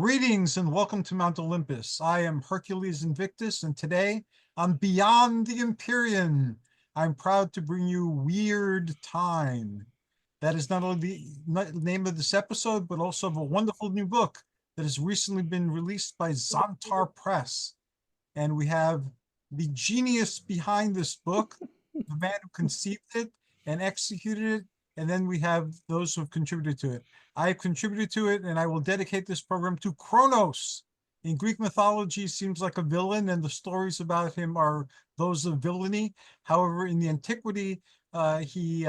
Greetings and welcome to Mount Olympus. I am Hercules Invictus, and today on Beyond the Empyrean, I'm proud to bring you Weird Time. That is not only the name of this episode, but also of a wonderful new book that has recently been released by Zontar Press. And we have the genius behind this book, the man who conceived it and executed it, and then we have those who have contributed to it. I have contributed to it, and I will dedicate this program to Kronos. In Greek mythology, seems like a villain, and the stories about him are those of villainy. However, in the antiquity, he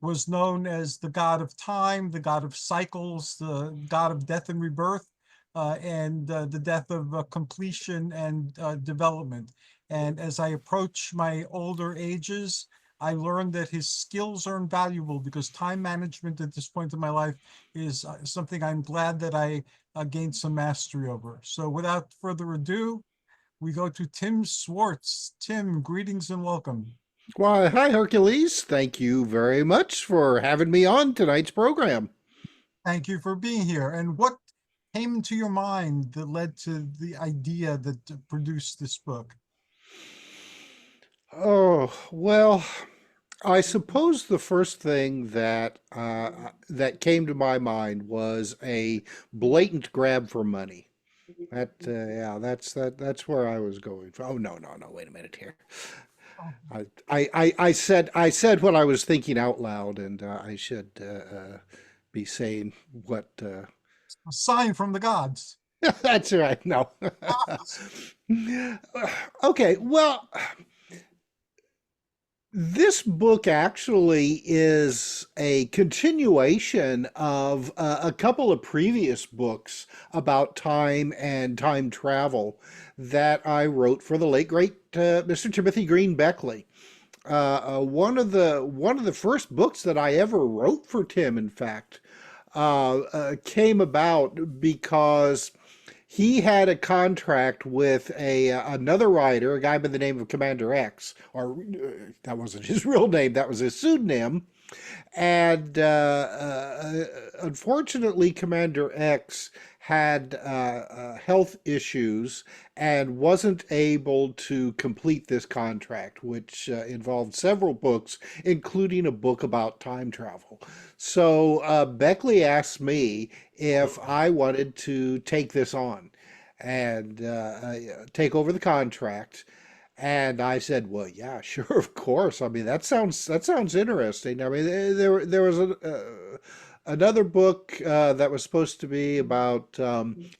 was known as the god of time, the god of cycles, the god of death and rebirth, and the death of completion and development. And as I approach my older ages, I learned that his skills are invaluable because time management at this point in my life is something I'm glad that I gained some mastery over. So without further ado, we go to Tim Swartz. Tim, greetings and welcome. Why, hi, Hercules. Thank you very much for having me on tonight's program. Thank you for being here. And what came into your mind that led to the idea that produced this book? Oh, well, I suppose the first thing that came to my mind was a blatant grab for money. Yeah, that's where I was going. Oh, no, wait a minute here. Oh, I said what I was thinking out loud, and I should be saying what. a sign from the gods. That's right. No. Okay, well, this book actually is a continuation of a couple of previous books about time and time travel that I wrote for the late great Mr. Timothy Green Beckley. One of the first books that I ever wrote for Tim, in fact, came about because he had a contract with a another writer, a guy by the name of Commander X, or that wasn't his real name, that was his pseudonym. And unfortunately, Commander X had health issues and wasn't able to complete this contract, which involved several books, including a book about time travel. So Beckley asked me if I wanted to take this on and take over the contract. And I said, "Well, yeah, sure, of course. I mean, that sounds interesting. I mean, there was another book that was supposed to be about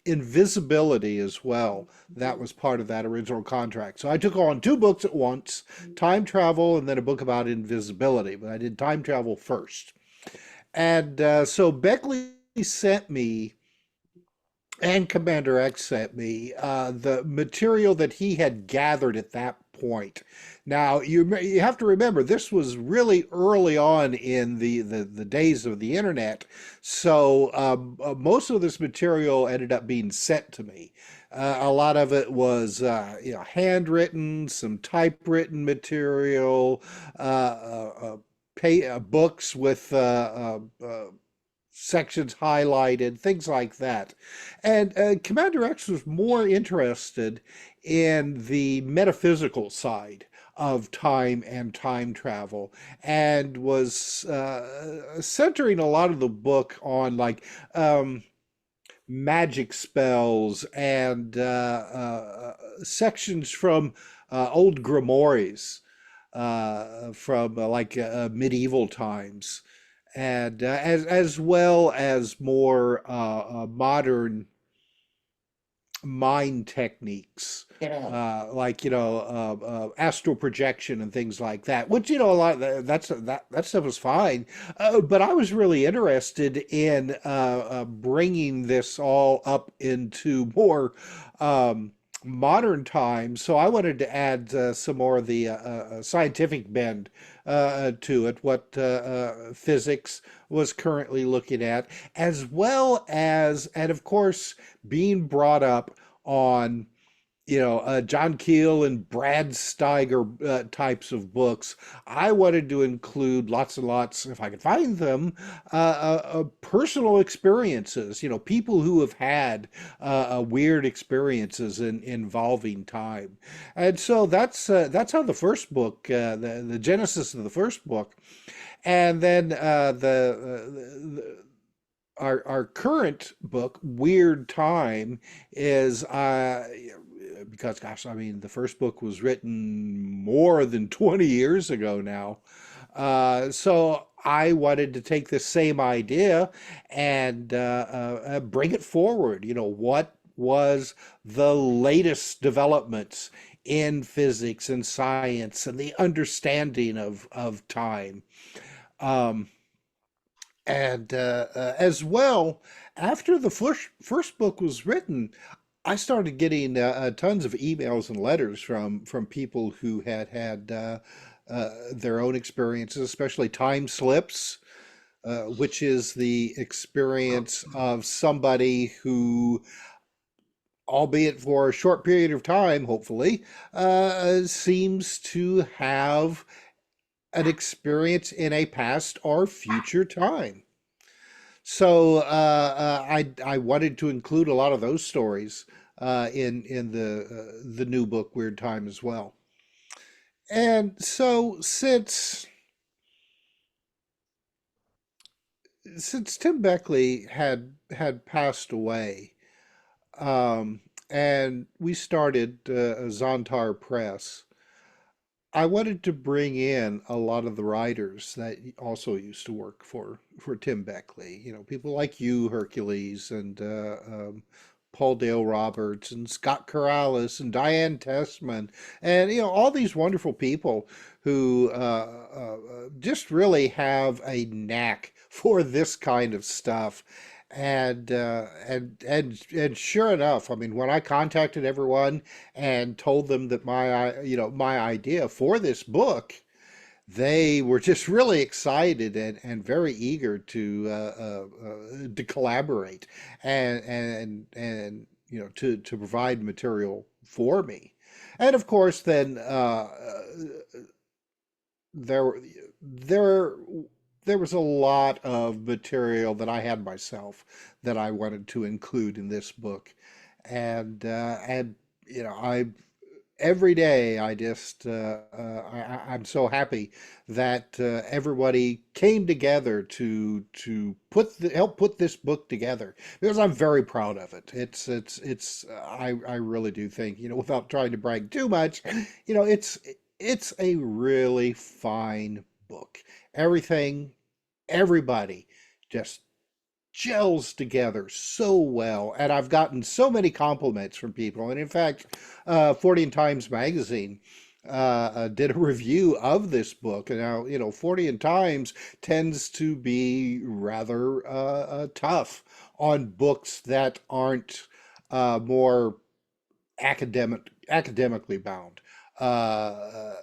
invisibility as well. That was part of that original contract. So I took on two books at once: time travel and then a book about invisibility. But I did time travel first. And so Beckley sent me and Commander X sent me the material that he had gathered at that point. Now, you have to remember, this was really early on in the days of the internet, so most of this material ended up being sent to me. A lot of it was handwritten, some typewritten material, books with sections highlighted, things like that. And Commander X was more interested in the metaphysical side of time and time travel, and was centering a lot of the book on like magic spells and sections from old grimoires from medieval times, and as well as more modern mind techniques, astral projection and things like that. Which a lot of that stuff was fine, but I was really interested in bringing this all up into more. Modern times, so I wanted to add some more of the scientific bend to it, what physics was currently looking at, as well as, and of course, being brought up on John Keel and Brad Steiger types of books. I wanted to include lots and lots, if I could find them, personal experiences. People who have had weird experiences involving time, and so that's how the first book, the genesis of the first book, and then our current book, Weird Time, is because, gosh, I mean, the first book was written more than 20 years ago now. So I wanted to take the same idea and bring it forward. What was the latest developments in physics and science and the understanding of time? Um, and as well, after the first book was written, I started getting tons of emails and letters from people who had their own experiences, especially time slips, which is the experience of somebody who, albeit for a short period of time, hopefully, seems to have an experience in a past or future time. So I wanted to include a lot of those stories in the new book Weird Time as well. And so since Tim Beckley had passed away, um, and we started Zontar Press, I wanted to bring in a lot of the writers that also used to work for Tim Beckley. People like you, Hercules, and Paul Dale Roberts, and Scott Corrales, and Diane Tessman, and all these wonderful people who just really have a knack for this kind of stuff. And sure enough, I mean, when I contacted everyone and told them that my idea for this book, they were just really excited and very eager to collaborate and to provide material for me. And of course, then there there there was a lot of material that I had myself that I wanted to include in this book, and I every day I just I'm so happy that everybody came together to help put this book together because I'm very proud of it. It's I really do think, without trying to brag too much, it's a really fine book. Everything, everybody just gels together so well. And I've gotten so many compliments from people. And in fact, 40 Times Magazine did a review of this book. And now, 40 Times tends to be rather tough on books that aren't more academically bound. Uh,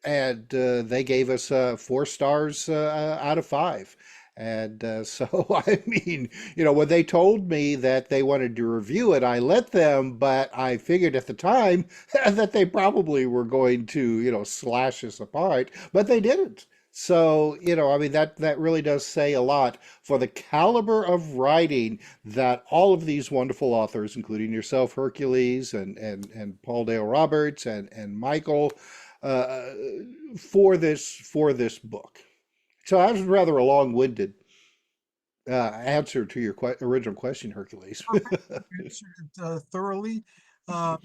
and they gave us 4 stars out of 5. And so, I mean, when they told me that they wanted to review it, I let them, but I figured at the time that they probably were going to, slash us apart, but they didn't. So, I mean, that really does say a lot for the caliber of writing that all of these wonderful authors, including yourself, Hercules, and Paul Dale Roberts, and Michael, uh, for this book. So that was rather a long-winded answer to your original question, Hercules. Perfect. You answered it thoroughly. I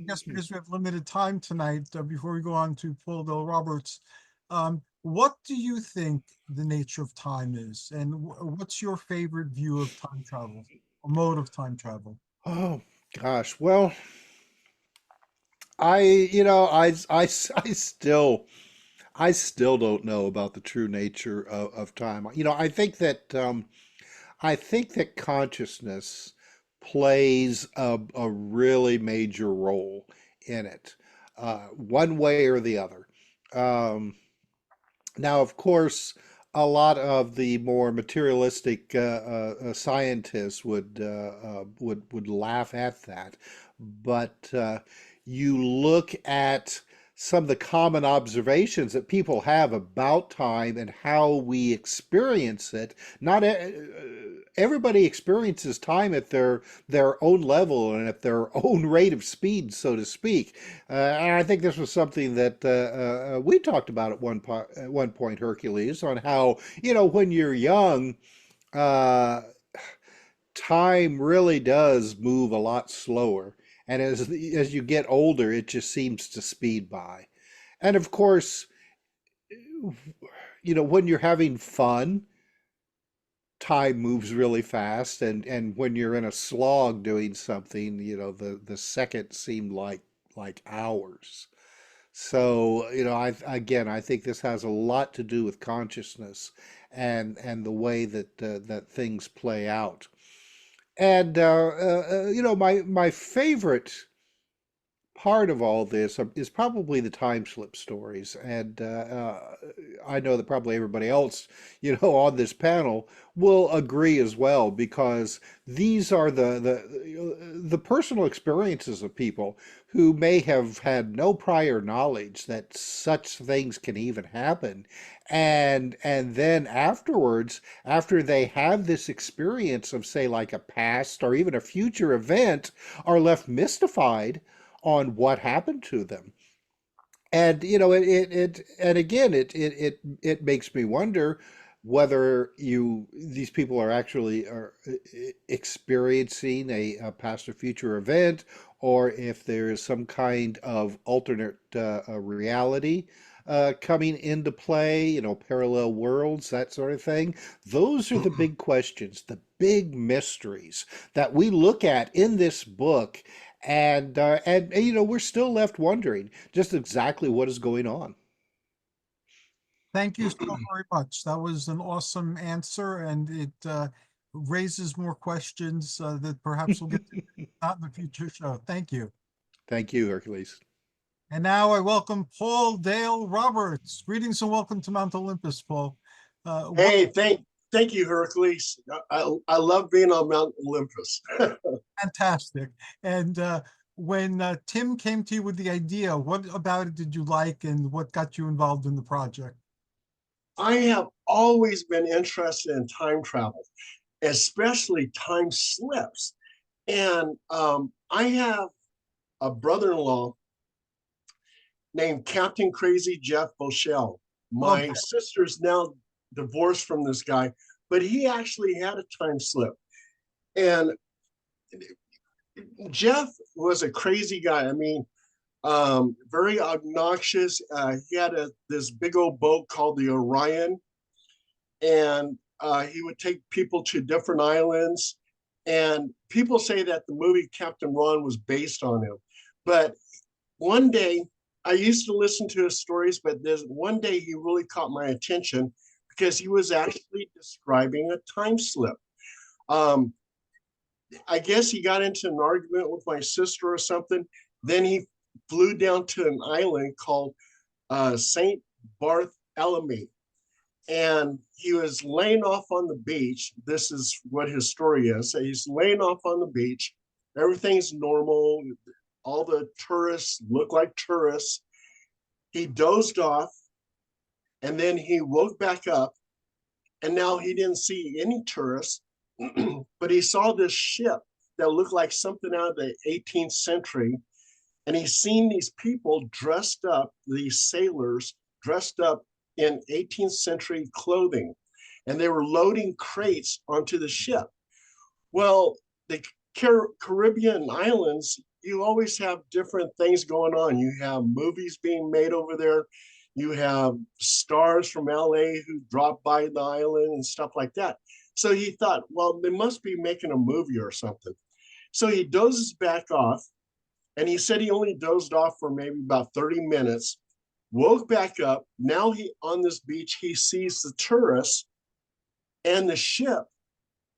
guess because we have limited time tonight, before we go on to Paul Del Roberts, what do you think the nature of time is, and what's your favorite view of time travel, or mode of time travel? Oh gosh, well, I you know I still don't know about the true nature of time. I think that consciousness plays a really major role in it, one way or the other. Um, Now, of course, A lot of the more materialistic scientists would laugh at that, but you look at some of the common observations that people have about time and how we experience it. Not everybody experiences time at their own level and at their own rate of speed, so to speak. And I think this was something that we talked about at one point, Hercules, on how, when you're young, uh, time really does move a lot slower. And as you get older, it just seems to speed by. And of course, when you're having fun, time moves really fast. And when you're in a slog doing something, the seconds seem like hours. So, I think this has a lot to do with consciousness and the way that things play out. And my favorite part of all this is probably the time slip stories. And I know that probably everybody else, on this panel will agree as well, because these are the personal experiences of people who may have had no prior knowledge that such things can even happen. And then afterwards, after they have this experience of, say, like a past or even a future event, are left mystified on what happened to them. And and again, it makes me wonder whether these people are actually experiencing a past or future event, or if there is some kind of alternate reality coming into play, parallel worlds, that sort of thing. Those are the big questions, the big mysteries that we look at in this book, and we're still left wondering just exactly what is going on. Thank you so very much. That was an awesome answer, and it raises more questions that perhaps we'll get to not in the future show. Thank you. Thank you, Hercules. And now I welcome Paul Dale Roberts. Greetings and welcome to Mount Olympus, Paul. What Hey, thank you, Hercules. I love being on Mount Olympus. fantastic. And when Tim came to you with the idea, what about it did you like and what got you involved in the project? I have always been interested in time travel, especially time slips. And I have a brother-in-law named Captain Crazy Jeff Boschel. Love My that. sister's now divorced from this guy, but he actually had a time slip. And Jeff was a crazy guy. I mean, very obnoxious. He had this big old boat called the Orion, and he would take people to different islands. And people say that the movie Captain Ron was based on him. But one day, I used to listen to his stories, but there's one day he really caught my attention because he was actually describing a time slip. Um, I guess he got into an argument with my sister or something. Then he flew down to an island called St. Bartholomew. And he was laying off on the beach. This is what his story is. So he's laying off on the beach. Everything's normal. All the tourists look like tourists. He dozed off and then he woke back up. And now he didn't see any tourists, but he saw this ship that looked like something out of the 18th century. And he's seen these people dressed up, these sailors dressed up in 18th century clothing, and they were loading crates onto the ship. Well, the Caribbean islands, you always have different things going on. You have movies being made over there. You have stars from LA who drop by the island and stuff like that. So he thought, well, they must be making a movie or something. So he dozes back off, and he said he only dozed off for maybe about 30 minutes, woke back up. Now he on this beach, he sees the tourists and the ship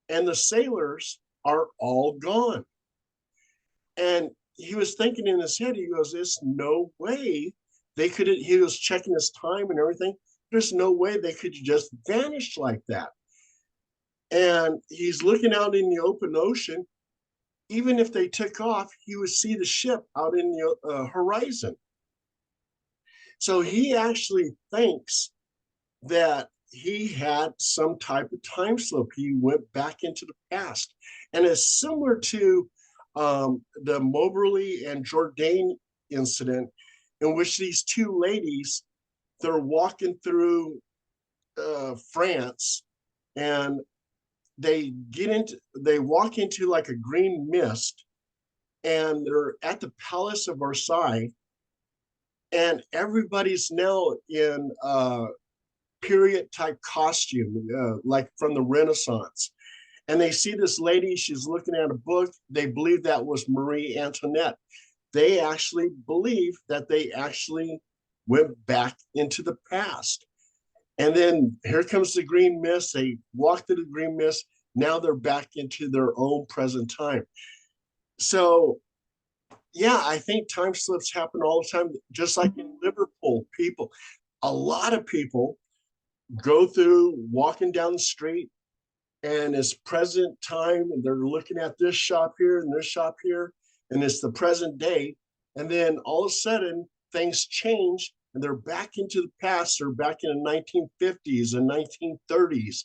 and the sailors are all gone. And he was thinking in his head, he goes, there's no way they could, he was checking his time and everything. there's no way they could just vanish like that. And he's looking out in the open ocean. Even if they took off, he would see the ship out in the horizon. So he actually thinks that he had some type of time slip. He went back into the past. And it's similar to the Moberly and Jourdain incident, in which these two ladies, they're walking through France, and they walk into like a green mist, and they're at the Palace of Versailles, and everybody's now in period type costume, like from the Renaissance. And they see this lady, she's looking at a book. They believe that was Marie Antoinette. They actually believe that they actually went back into the past. And then here comes the green mist. They walk through the green mist. Now they're back into their own present time. So, yeah, I think time slips happen all the time. Just like in Liverpool, a lot of people go through walking down the street, and it's present time, and they're looking at this shop here and this shop here, and it's the present day. And then all of a sudden things change, and they're back into the past. They're back in the 1950s and 1930s,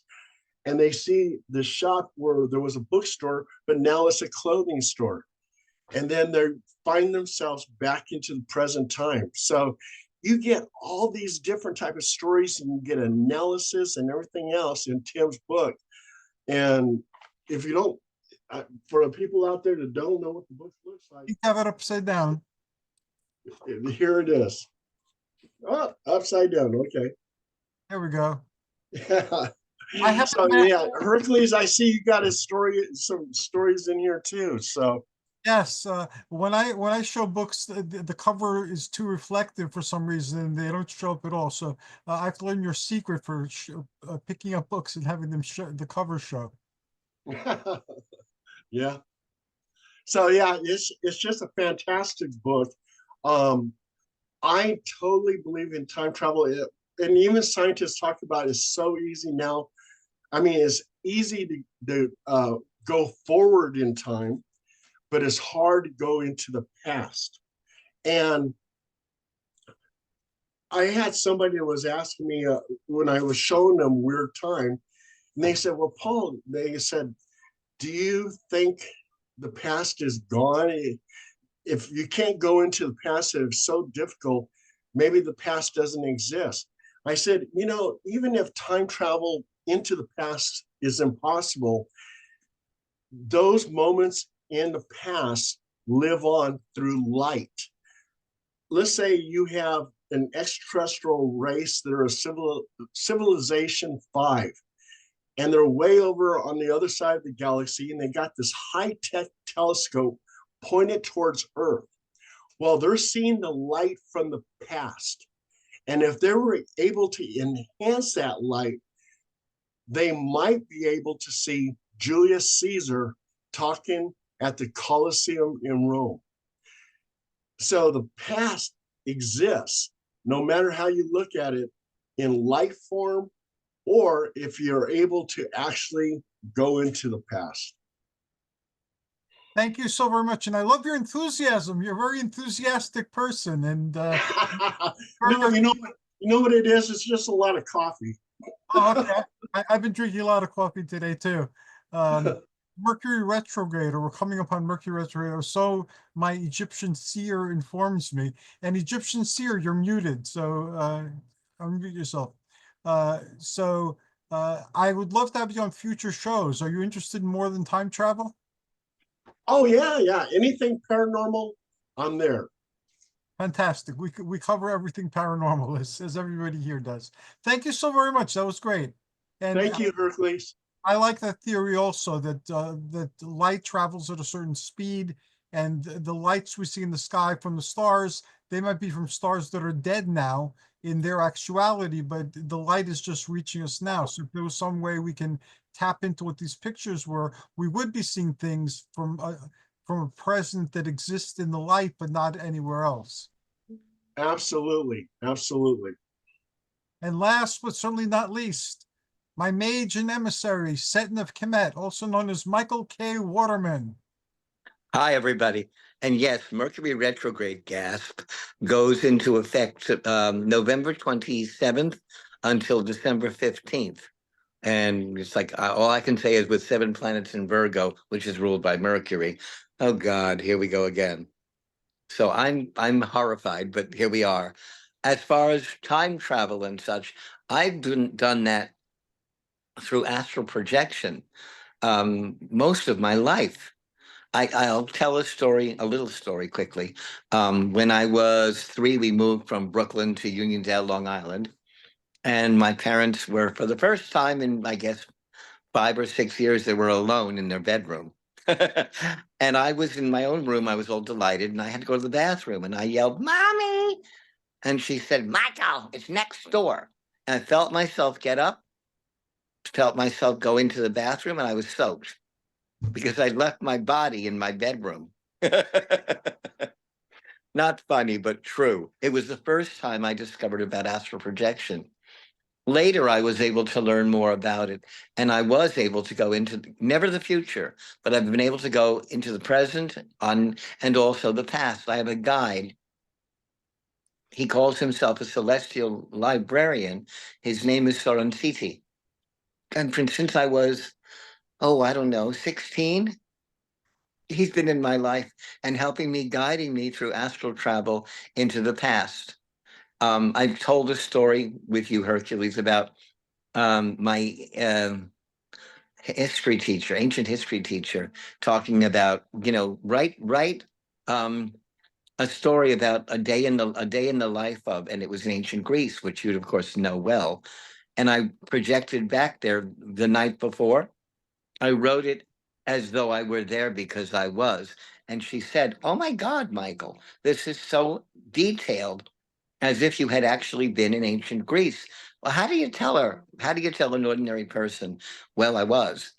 and they see the shop where there was a bookstore, but now it's a clothing store. And then they find themselves back into the present time. So you get all these different type of stories, and you get analysis and everything else in Tim's book. And if you don't, for the people out there that don't know what the book looks like, You have it upside down. here it is. Oh, upside down. Okay. There we go. Yeah. I have So yeah, Hercules, I see you got some stories in here too. So Yes, when I show books, the cover is too reflective for some reason, and they don't show up at all. So I've learned your secret for picking up books and having them show the cover show. yeah. So yeah, it's just a fantastic book. I totally believe in time travel, and even scientists talk about it's so easy now. I mean, it's easy to go forward in time, but it's hard to go into the past. And I had somebody that was asking me when I was showing them Weird Time, and they said, "Well, Paul," they said, "do you think the past is gone? If you can't go into the past, it's so difficult. Maybe the past doesn't exist." I said, even if time travel into the past is impossible, those moments in the past live on through light. Let's say you have an extraterrestrial race that are a civilization 5, and they're way over on the other side of the galaxy, and they got this high-tech telescope pointed towards Earth. Well, they're seeing the light from the past. And if they were able to enhance that light, they might be able to see Julius Caesar talking at the Colosseum in Rome. So the past exists, no matter how you look at it, in light form, or if you're able to actually go into the past. Thank you so very much, and I love your enthusiasm. You're a very enthusiastic person, and No, you know what it is? It's just a lot of coffee. oh, okay. I've been drinking a lot of coffee today too. Mercury retrograde, or we're coming upon Mercury retrograde, or so my Egyptian seer informs me. And Egyptian seer, you're muted, so unmute yourself. I would love to have you on future shows. Are you interested in more than time travel? Oh yeah. Anything paranormal, I'm there. Fantastic. We cover everything paranormal as everybody here does. Thank you so very much. That was great. And Thank you, Hercules. I like that theory also, that light travels at a certain speed, and the lights we see in the sky from the stars, they might be from stars that are dead now in their actuality, but the light is just reaching us now. So if there was some way we can tap into what these pictures were, we would be seeing things from a present that exists in the light, but not anywhere else. Absolutely. And last but certainly not least, my mage and emissary, Setna of Khemet, also known as Michael K. Waterman. Hi, everybody. And yes, Mercury retrograde gasp goes into effect November 27th until December 15th. And it's like all I can say is with 7 planets in Virgo, which is ruled by Mercury. Oh God, here we go again. So I'm horrified, but here we are. As far as time travel and such, I've done that through astral projection most of my life. I'll tell a little story quickly. When I was 3, we moved from Brooklyn to Uniondale, Long Island. And my parents were, for the first time in, I guess, 5 or 6 years, they were alone in their bedroom. And I was in my own room. I was all delighted. And I had to go to the bathroom. And I yelled, "Mommy!" And she said, "Michael, it's next door." And I felt myself get up, felt myself go into the bathroom, and I was soaked because I left my body in my bedroom. Not funny, but true. It was the first time I discovered about astral projection. Later, I was able to learn more about it, and I was able to go into never the future, but I've been able to go into the present and also the past. I have a guide. He calls himself a celestial librarian. His name is Swartz. And since I was, I don't know, 16, he's been in my life and helping me, guiding me through astral travel into the past. I've told a story with you, Hercules, about my history teacher, ancient history teacher, talking about, write a story about a day in the life of, and it was in ancient Greece, which you'd of course know well. And I projected back there the night before. I wrote it as though I were there because I was. And she said, "Oh my God, Michael, this is so detailed, as if you had actually been in ancient Greece." Well, how do you tell her? How do you tell an ordinary person? Well, I was.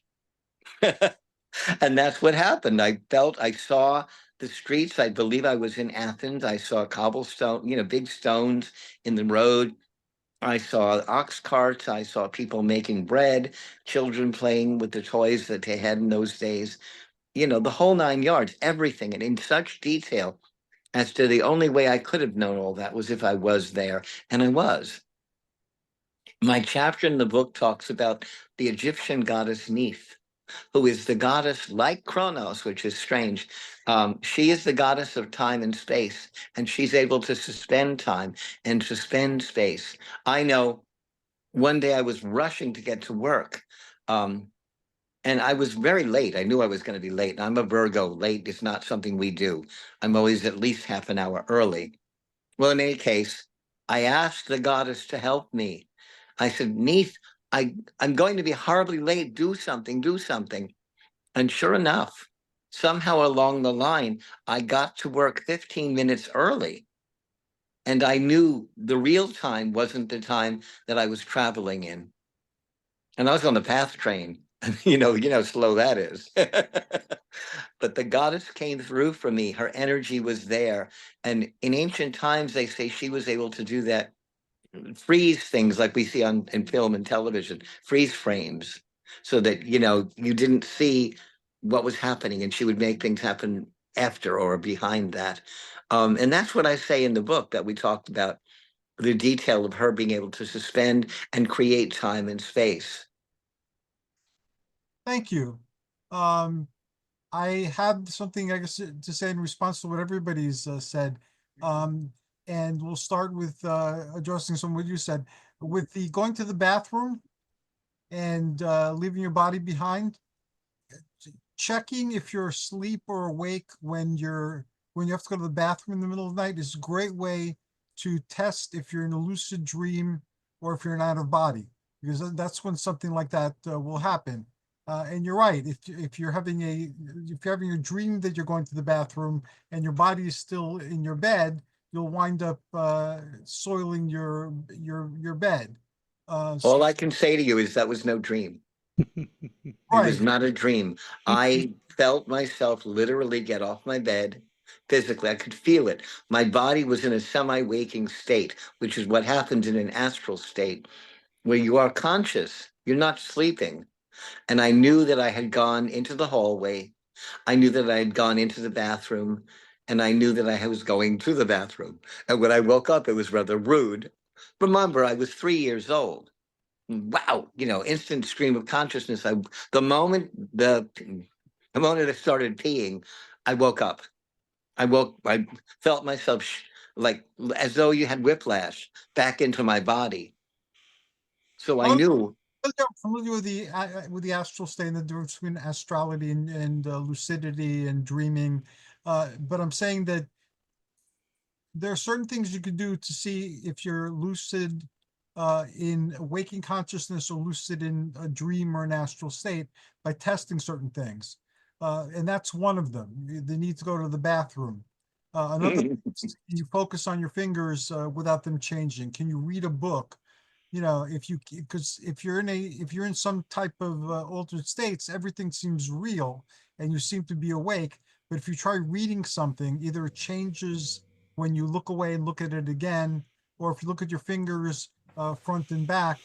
And that's what happened. I saw the streets. I believe I was in Athens. I saw cobblestone, big stones in the road. I saw ox carts. I saw people making bread, children playing with the toys that they had in those days, the whole 9 yards, everything. And in such detail as to the only way I could have known all that was if I was there. And I was. My chapter in the book talks about the Egyptian goddess Neith, who is the goddess like Kronos, which is strange. She is the goddess of time and space, and she's able to suspend time and suspend space. I know one day I was rushing to get to work, and I was very late. I knew I was going to be late. I'm a Virgo. Late is not something we do. I'm always at least half an hour early. Well, in any case, I asked the goddess to help me. I said, "Neith, I'm going to be horribly late. Do something, do something." And sure enough, somehow along the line, I got to work 15 minutes early. And I knew the real time wasn't the time that I was traveling in. And I was on the PATH train. Slow that is. But the goddess came through for me. Her energy was there. And in ancient times, they say she was able to do that, freeze things like we see in film and television, freeze frames, so that, you didn't see what was happening, and she would make things happen after or behind that. And that's what I say in the book, that we talked about the detail of her being able to suspend and create time and space. Thank you. I have something, I guess, to say in response to what everybody's said. And we'll start with addressing some of what you said. With the going to the bathroom and leaving your body behind, checking if you're asleep or awake when you have to go to the bathroom in the middle of the night is a great way to test if you're in a lucid dream or if you're in out of body, because that's when something like that will happen. And you're right. If you're having a dream that you're going to the bathroom and your body is still in your bed, you'll wind up soiling your bed. All I can say to you is that was no dream. It was Right. not a dream. I felt myself literally get off my bed, physically. I could feel it. My body was in a semi-waking state, which is what happens in an astral state, where you are conscious, you're not sleeping. And I knew that I had gone into the hallway. I knew that I had gone into the bathroom, and I knew that I was going to the bathroom. And when I woke up, it was rather rude. Remember, I was 3 years old. Wow, instant stream of consciousness. The moment I started peeing, I woke up. I felt myself like as though you had whiplash back into my body. So I Oh, knew. I'm familiar with the astral state and the difference between astrality and lucidity and dreaming. But I'm saying that there are certain things you could do to see if you're lucid in waking consciousness or lucid in a dream or an astral state by testing certain things. And that's one of them. The need to go to the bathroom. Another, you focus on your fingers without them changing. Can you read a book? Because if you're in some type of altered states, everything seems real and you seem to be awake. But if you try reading something, either it changes when you look away and look at it again, or if you look at your fingers front and back,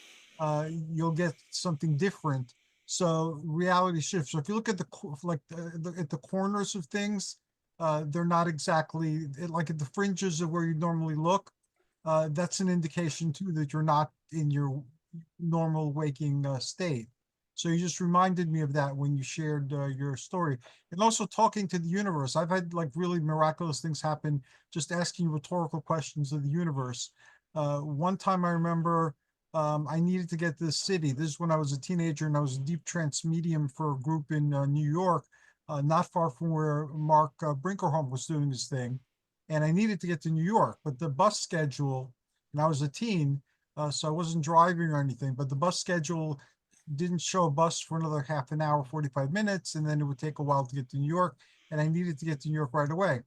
you'll get something different. So reality shifts. So if you look at at the corners of things, they're not exactly like at the fringes of where you normally look. That's an indication too that you're not in your normal waking state. So you just reminded me of that when you shared your story, and also talking to the universe. I've had like really miraculous things happen just asking rhetorical questions of the universe. One time I remember I needed to get to the city. This is when I was a teenager and I was a deep trance medium for a group in New York, not far from where Mark Brinkerholm was doing his thing. And I needed to get to New York, but the bus schedule, and I was a teen, so I wasn't driving or anything, but the bus schedule didn't show a bus for another half an hour, 45 minutes, and then it would take a while to get to New York, and I needed to get to New York right away.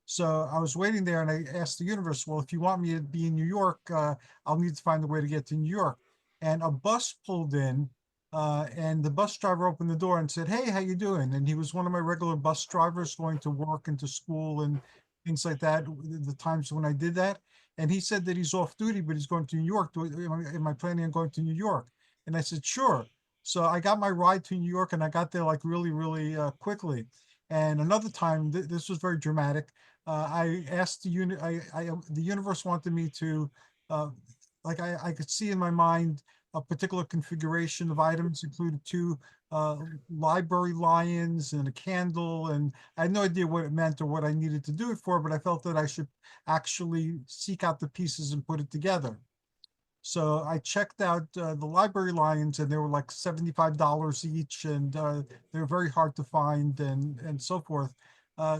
So I was waiting there and I asked the universe, well, if you want me to be in New York, I'll need to find a way to get to New York. And a bus pulled in, and the bus driver opened the door and said, hey, how you doing? And he was one of my regular bus drivers going to work and to school and things like that, the times when I did that. And he said that he's off duty, but he's going to New York. Am I planning on going to New York? And I said, sure. So I got my ride to New York and I got there like really, really quickly. And another time, this was very dramatic. I asked the universe wanted me to, I could see in my mind a particular configuration of items, included two library lions and a candle. And I had no idea what it meant or what I needed to do it for, but I felt that I should actually seek out the pieces and put it together. So I checked out the library lions and they were like $75 each and they're very hard to find and so forth.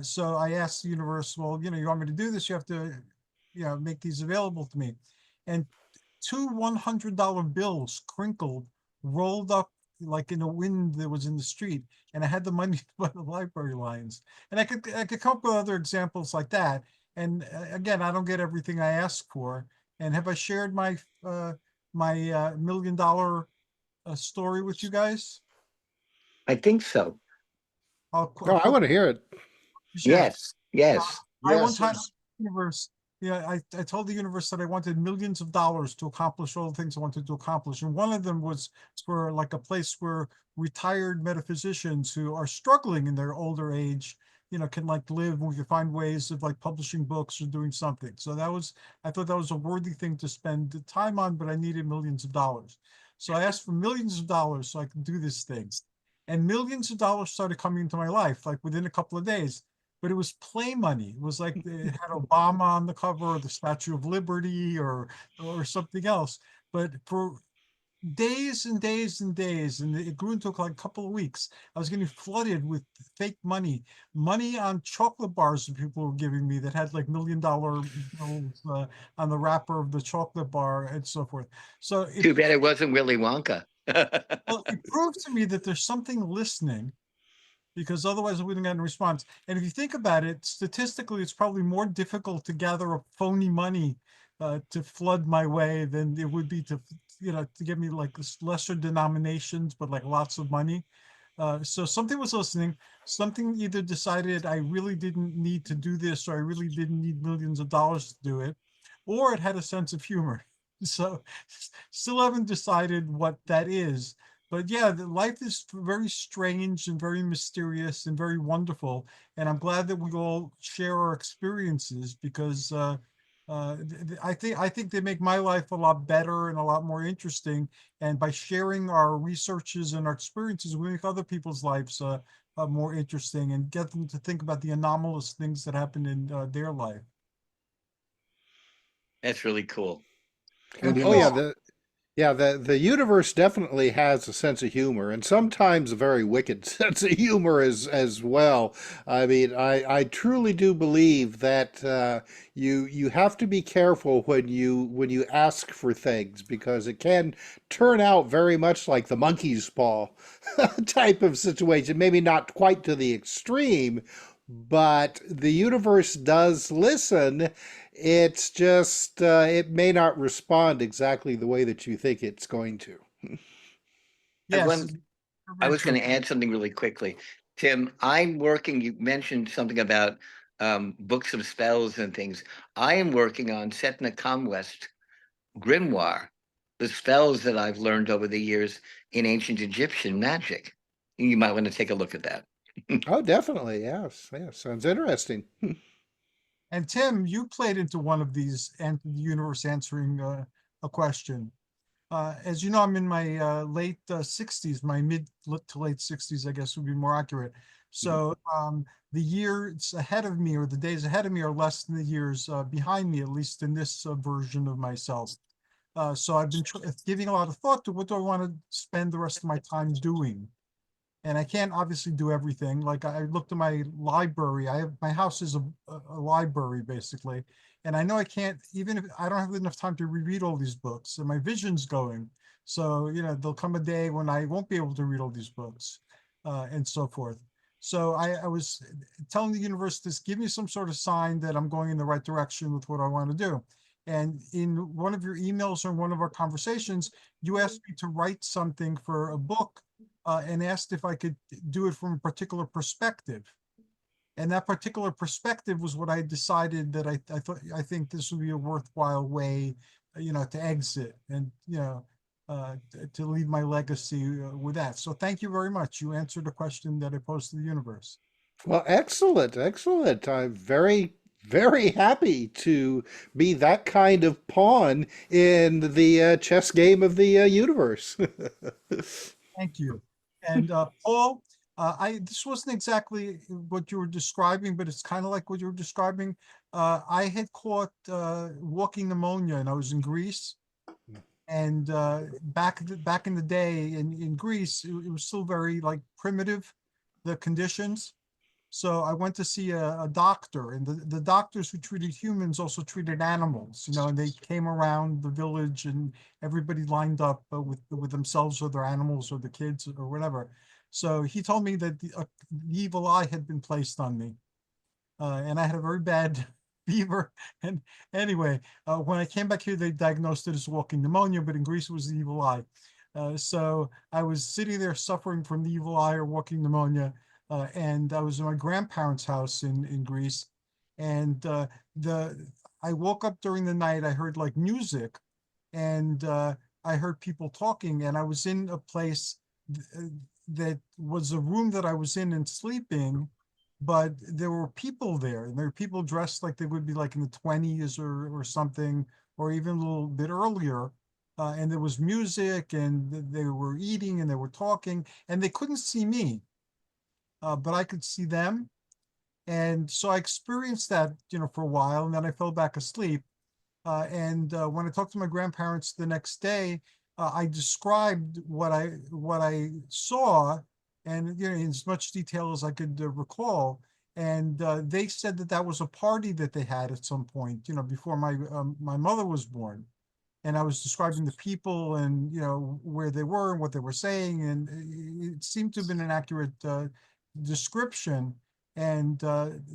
So I asked the universe, well, you want me to do this? You have to, make these available to me. And two $100 bills crinkled, rolled up like in a wind that was in the street. And I had the money to buy the library lions. And I could come up with other examples like that. And again, I don't get everything I ask for. And have I shared my $1 million story with you guys? I think so. I'll No, I want to hear it. share. Yes, yes. I one Yes, time yes. universe, I told the universe that I wanted millions of dollars to accomplish all the things I wanted to accomplish. And one of them was for like a place where retired metaphysicians who are struggling in their older age, can like live, we can find ways of like publishing books or doing something. So I thought that was a worthy thing to spend the time on, but I needed millions of dollars. So I asked for millions of dollars so I could do this thing. And millions of dollars started coming into my life, like within a couple of days, but it was play money. It was like it had Obama on the cover, or the Statue of Liberty, or something else. But for days and days and days, and it grew into like a couple of weeks, I was getting flooded with fake money on chocolate bars that people were giving me that had like $1 million bills on the wrapper of the chocolate bar and so forth. So Too bad it wasn't Willy Wonka. well, it proved to me that there's something listening, because otherwise I wouldn't get a response. And if you think about it, statistically, it's probably more difficult to gather up phony money to flood my way than it would be to get me like lesser denominations, but like lots of money. So something was listening, something either decided I really didn't need to do this, or I really didn't need millions of dollars to do it, or it had a sense of humor. So still haven't decided what that is. But yeah, the life is very strange and very mysterious and very wonderful. And I'm glad that we all share our experiences, because I think they make my life a lot better and a lot more interesting. And by sharing our researches and our experiences, we make other people's lives more interesting and get them to think about the anomalous things that happen in their life. That's really cool. And Oh yeah, Paul, the universe definitely has a sense of humor, and sometimes a very wicked sense of humor as well. I mean, I truly do believe that you have to be careful when you ask for things, because it can turn out very much like the monkey's paw type of situation. Maybe not quite to the extreme, but the universe does listen. It's just it may not respond exactly the way that you think it's going to. I yes, want, I very was going true. to add something really quickly. Tim, I'm working, you mentioned something about books of spells and things. I am working on Setna Comwest Grimoire, the spells that I've learned over the years in ancient Egyptian magic. You might want to take a look at that. Oh, definitely. Yes. Yes. Sounds interesting. And Tim, you played into one of these, and the universe answering a question. As you know, I'm in my late 60s, my to late 60s, I guess would be more accurate. So the years ahead of me, or the days ahead of me, are less than the years behind me, at least in this version of myself. So I've been giving a lot of thought to what do I want to spend the rest of my time doing. And I can't obviously do everything. Like, I looked at my library. My house is a library basically. And I know I can't, even if I don't have enough time to reread all these books, and my vision's going. So, there'll come a day when I won't be able to read all these books, and so forth. So I was telling the universe, this, give me some sort of sign that I'm going in the right direction with what I want to do. And in one of your emails or in one of our conversations, you asked me to write something for a book, and asked if I could do it from a particular perspective. And that particular perspective was what I decided that I think this would be a worthwhile way, to exit, and to leave my legacy with that. So thank you very much. You answered a question that I posed to the universe. Well, excellent. Excellent. I'm very happy to be that kind of pawn in the chess game of the universe. Thank you. And Paul, I this wasn't exactly what you were describing, but it's kind of like what you were describing. I had caught walking pneumonia, and I was in Greece. And back in the day in Greece, it was still very like primitive, the conditions. So I went to see a doctor, and the doctors who treated humans also treated animals, and they came around the village, and everybody lined up with themselves or their animals or the kids or whatever. So he told me that the evil eye had been placed on me, and I had a very bad fever. And anyway, when I came back here, they diagnosed it as walking pneumonia, but in Greece it was the evil eye. So I was sitting there suffering from the evil eye or walking pneumonia, and I was in my grandparents' house in Greece, and the I woke up during the night. I heard like music, and I heard people talking, and I was in a place that was a room that I was in and sleeping, but there were people there, and there were people dressed like they would be like in the 20s or something, or even a little bit earlier. And there was music, and they were eating, and they were talking, and they couldn't see me, but I could see them. And so I experienced that, for a while, and then I fell back asleep. And when I talked to my grandparents the next day, I described what I saw, and in as much detail as I could recall. And they said that that was a party that they had at some point, before my mother was born. And I was describing the people, and where they were and what they were saying, and it seemed to have been an accurate description. And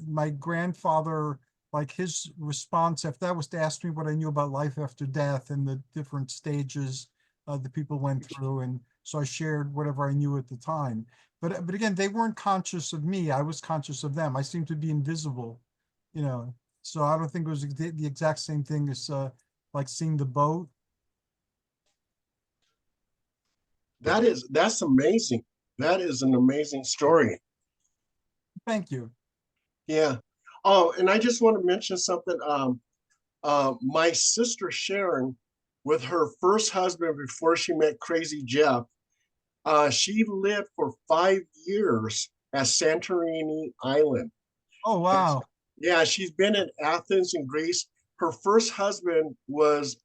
my grandfather, like, his response after that was to ask me what I knew about life after death and the different stages the people went through. And So I shared whatever I knew at the time. But again, they weren't conscious of me. I was conscious of them. I seemed to be invisible, you know. So I don't think it was the exact same thing as like seeing the boat. That's amazing. That is an amazing story. Thank you. Yeah. Oh, and I just want to mention something. My sister Sharon, with her first husband before she met Crazy Jeff, she lived for 5 years at Santorini Island. Oh, And wow. yeah, she's been in Athens and Greece. Her first husband was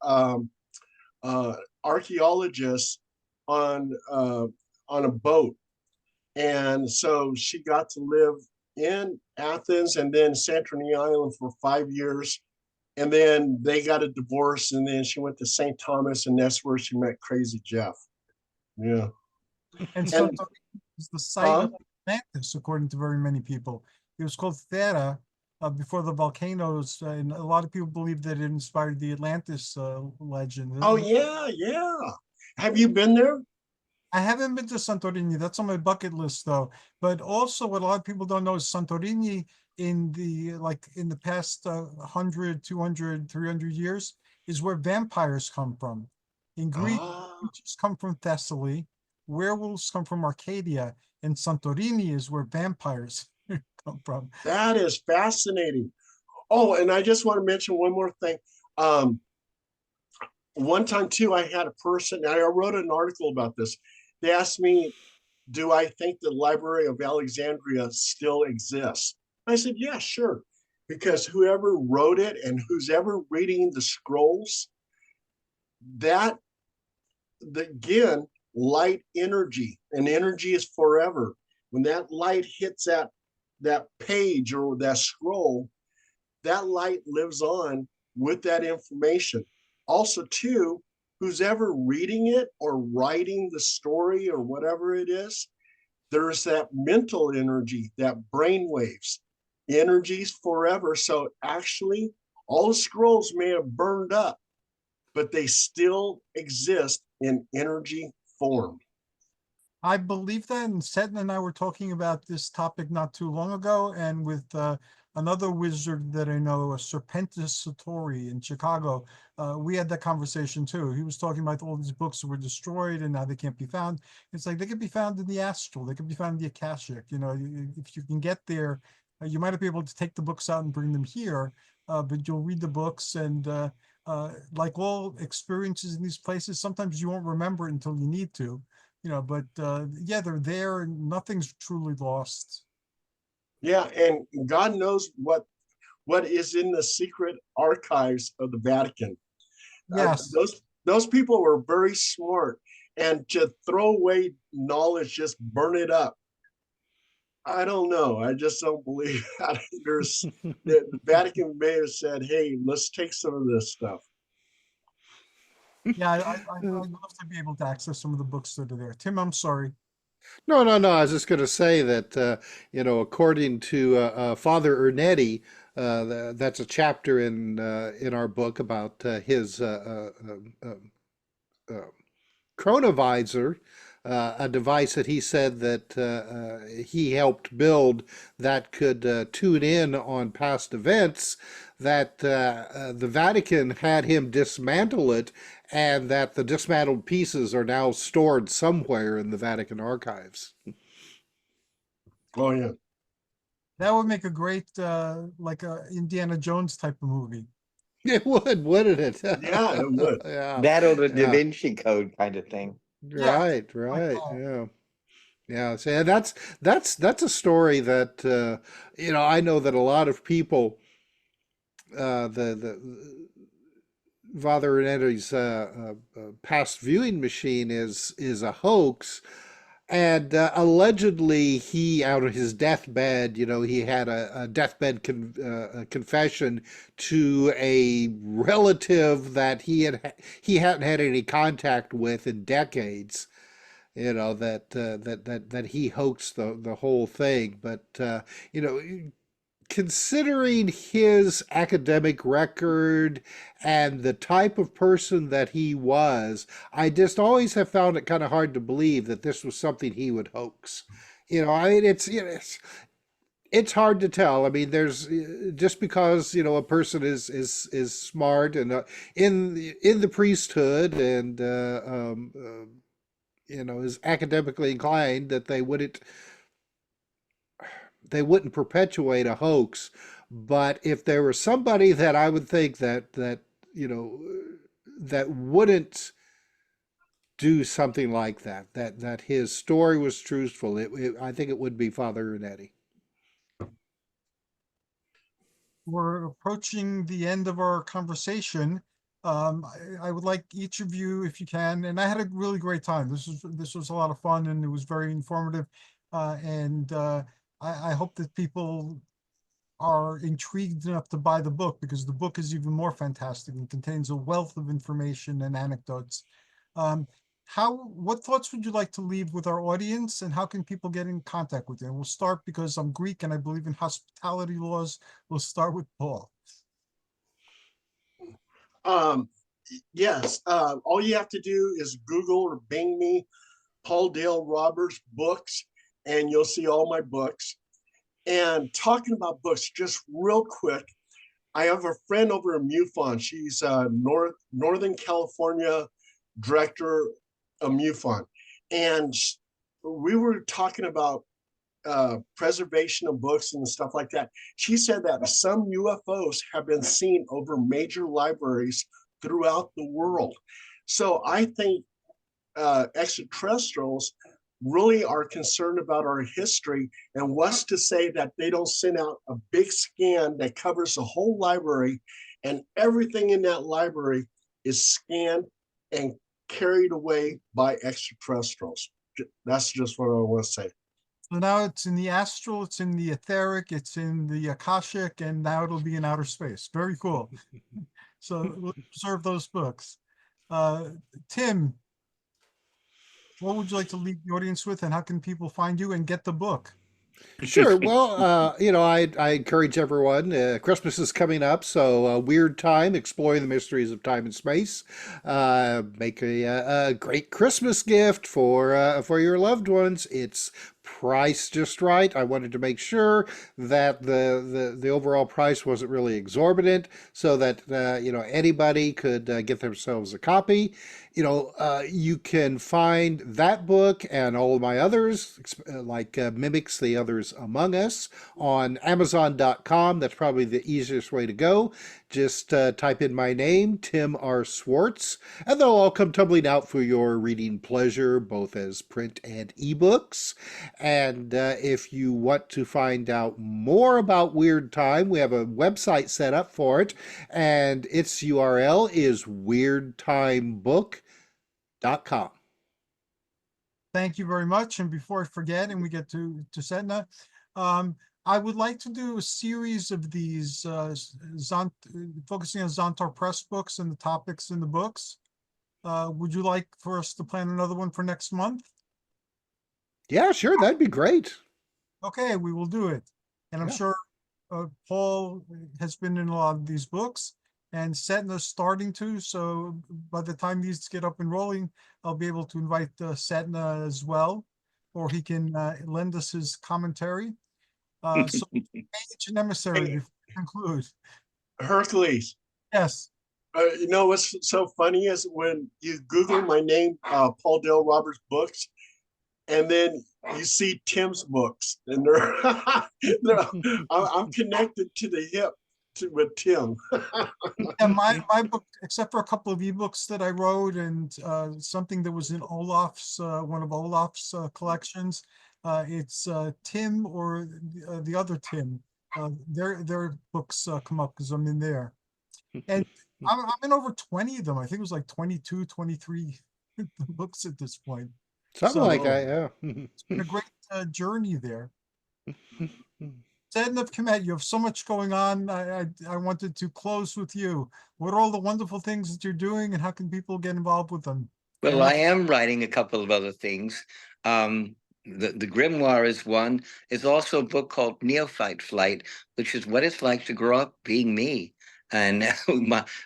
archaeologist on uh, on a boat, and so she got to live in Athens and then Santorini Island for 5 years. And then they got a divorce, and then she went to St. Thomas, and that's where she met Crazy Jeff. Yeah. And And Santorini is the site uh, of Atlantis, according to very many people. It was called Thera before the volcanoes, and a lot of people believe that it inspired the Atlantis legend. oh yeah, yeah. Have you been there? I haven't been to Santorini. That's on my bucket list, though. But also, what a lot of people don't know is Santorini in the past 100, 200, 300 years is where vampires come from. In Greece, Ah, witches come from Thessaly, werewolves come from Arcadia, and Santorini is where vampires come from. that is fascinating. Oh, and I just want to mention one more thing. Um, one time too, I had a person, I wrote an article about this. They asked me, do I think the Library of Alexandria still exists? I said, yeah, sure. Because whoever wrote it and who's ever reading the scrolls, that, again, light energy, and energy is forever. When that light hits that page or that scroll, that light lives on with that information. Also, too, who's ever reading it or writing the story or whatever it is, there's that mental energy, that brain waves, energies forever. So actually, all the scrolls may have burned up, but they still exist in energy form. I believe that, and Setna and I were talking about this topic not too long ago, and with another wizard that I know, Serpentis Satori in Chicago, we had that conversation too. He was talking about all these books that were destroyed and now they can't be found. It's like they could be found in the astral, they could be found in the Akashic. You know, if you can get there, you might not be able to take the books out and bring them here, but you'll read the books and like all experiences in these places, sometimes you won't remember it until you need to, but yeah, they're there and nothing's truly lost. Yeah, and God knows what is in the secret archives of the Vatican. Yes. Those people were very smart, and to throw away knowledge, just burn it up. I don't know. I just don't believe that. The Vatican may have said, "Hey, let's take some of this stuff." Yeah, I'd love to be able to access some of the books that are there. Tim, I'm sorry. No, no, no. I was just going to say that, according to Father Ernetti, that's a chapter in our book about his uh, chronovisor, a device that he said that he helped build that could tune in on past events, that the Vatican had him dismantle it, and that the dismantled pieces are now stored somewhere in the Vatican archives. Oh yeah, That would make a great like a Indiana Jones type of movie. It would, wouldn't it? yeah, it would. Yeah, That or the Da yeah. Vinci Code kind of thing. Yeah, Right, like right. that. Yeah. Yeah, so yeah, that's a story that I know that a lot of people the Father Renetti's past viewing machine is a hoax, and allegedly he out of his deathbed, he had a deathbed confession to a relative that he hadn't had any contact with in decades, that he hoaxed the whole thing. But you know considering his academic record and the type of person that he was, I just always have found it kind of hard to believe that this was something he would hoax. I mean, it's hard to tell. I mean, there's just because a person is smart and in the priesthood and is academically inclined, that they wouldn't perpetuate a hoax. But if there was somebody that I would think that wouldn't do something like that his story was truthful, I think it would be Father Ernetti. We're approaching the end of our conversation. I would like each of you, if you can, and I had a really great time. This was a lot of fun and it was very informative. I hope that people are intrigued enough to buy the book, because the book is even more fantastic and contains a wealth of information and anecdotes. What thoughts would you like to leave with our audience, and how can people get in contact with you? And we'll start, because I'm Greek and I believe in hospitality laws. We'll start with Paul. Yes, all you have to do is Google or Bing me Paul Dale Roberts books, and you'll see all my books. And talking about books, just real quick, I have a friend over in MUFON. She's Northern California director of MUFON. And we were talking about preservation of books and stuff like that. She said that some UFOs have been seen over major libraries throughout the world. So I think extraterrestrials really are concerned about our history, and what's to say that they don't send out a big scan that covers the whole library, and everything in that library is scanned and carried away by extraterrestrials. That's just what I want to say. So now it's in the astral, it's in the etheric, it's in the Akashic, and now it'll be in outer space. Very cool. So we'll preserve those books. Tim, what would you like to leave the audience with, and how can people find you and get the book? Sure. Well, I encourage everyone. Christmas is coming up, so Weird Time, Exploring the Mysteries of Time and Space. Make a great Christmas gift for your loved ones. It's priced just right. I wanted to make sure that the overall price wasn't really exorbitant, so that anybody could get themselves a copy. You can find that book and all of my others, like Mimics the Others Among Us, on Amazon.com. That's probably the easiest way to go. Just type in my name, Tim R. Swartz, and they'll all come tumbling out for your reading pleasure, both as print and ebooks. And if you want to find out more about Weird Time, we have a website set up for it, and its URL is weirdtimebook.com. Thank you very much. And before I forget, and we get to Setna, I would like to do a series of these focusing on Zontar Press books and the topics in the books. Would you like for us to plan another one for next month? Yeah, sure. That'd be great. Okay, we will do it. And I'm sure Paul has been in a lot of these books, and Setna's starting to. So by the time these get up and rolling, I'll be able to invite Setna as well, or he can lend us his commentary. So Agent and Emissary, before we conclude. Hercules. Yes. What's so funny is when you Google my name, Paul Dale Roberts books, and then you see Tim's books, and I'm connected to the hip with Tim. Yeah, my book, except for a couple of ebooks that I wrote and something that was in Olaf's one of Olaf's collections, it's Tim or the other Tim. Their books come up because I'm in there, and I'm in over 20 of them. I think it was like 22, 23 books at this point. Something like that, yeah. It's been a great journey there. Setna of Khemet, you have so much going on. I wanted to close with you. What are all the wonderful things that you're doing, and how can people get involved with them? Well, I am writing a couple of other things. the grimoire is one. There's also a book called Neophyte Flight, which is what it's like to grow up being me and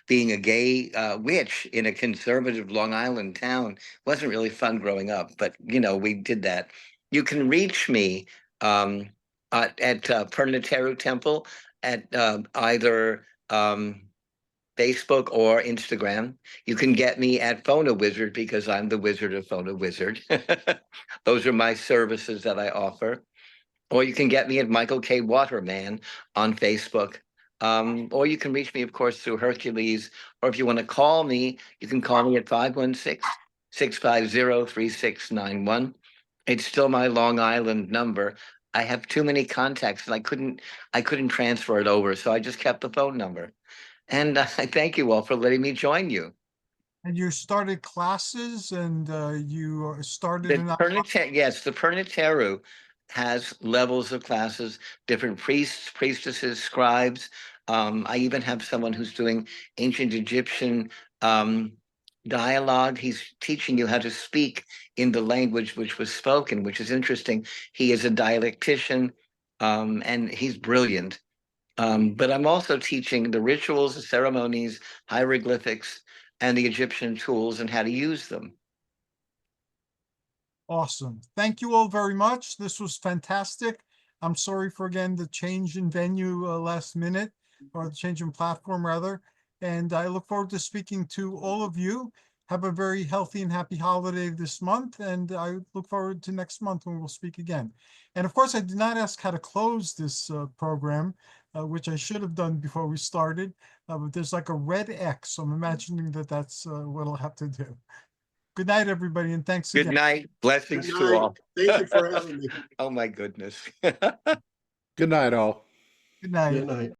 being a gay witch in a conservative Long Island town. Wasn't really fun growing up, but we did that. You can reach me at Pernateru Temple at either Facebook or Instagram. You can get me at Phono Wizard because I'm the Wizard of Phono Wizard. Those are my services that I offer. Or you can get me at Michael K. Waterman on Facebook. Or you can reach me, of course, through Hercules. Or if you want to call me, you can call me at 516-650-3691. It's still my Long Island number. I have too many contacts and I couldn't transfer it over, so I just kept the phone number. And I thank you all for letting me join you. And you started classes and you started The an Pernateru has levels of classes, different priests, priestesses, scribes. I even have someone who's doing ancient Egyptian dialogue. He's teaching you how to speak in the language which was spoken, which is interesting. He is a dialectician, and he's brilliant. But I'm also teaching the rituals, the ceremonies, hieroglyphics, and the Egyptian tools and how to use them. Awesome. Thank you all very much. This was fantastic. I'm sorry for again the change in venue last minute, or the change in platform rather. And I look forward to speaking to all of you. Have a very healthy and happy holiday this month. And I look forward to next month when we'll speak again. And of course, I did not ask how to close this program, which I should have done before we started. But there's like a red X. So I'm imagining that that's what I'll have to do. Good night, everybody, and thanks Good again. night. Blessings Good to night. all. Thank you for having me. Oh, my goodness. Good night, all. Good night. Good night.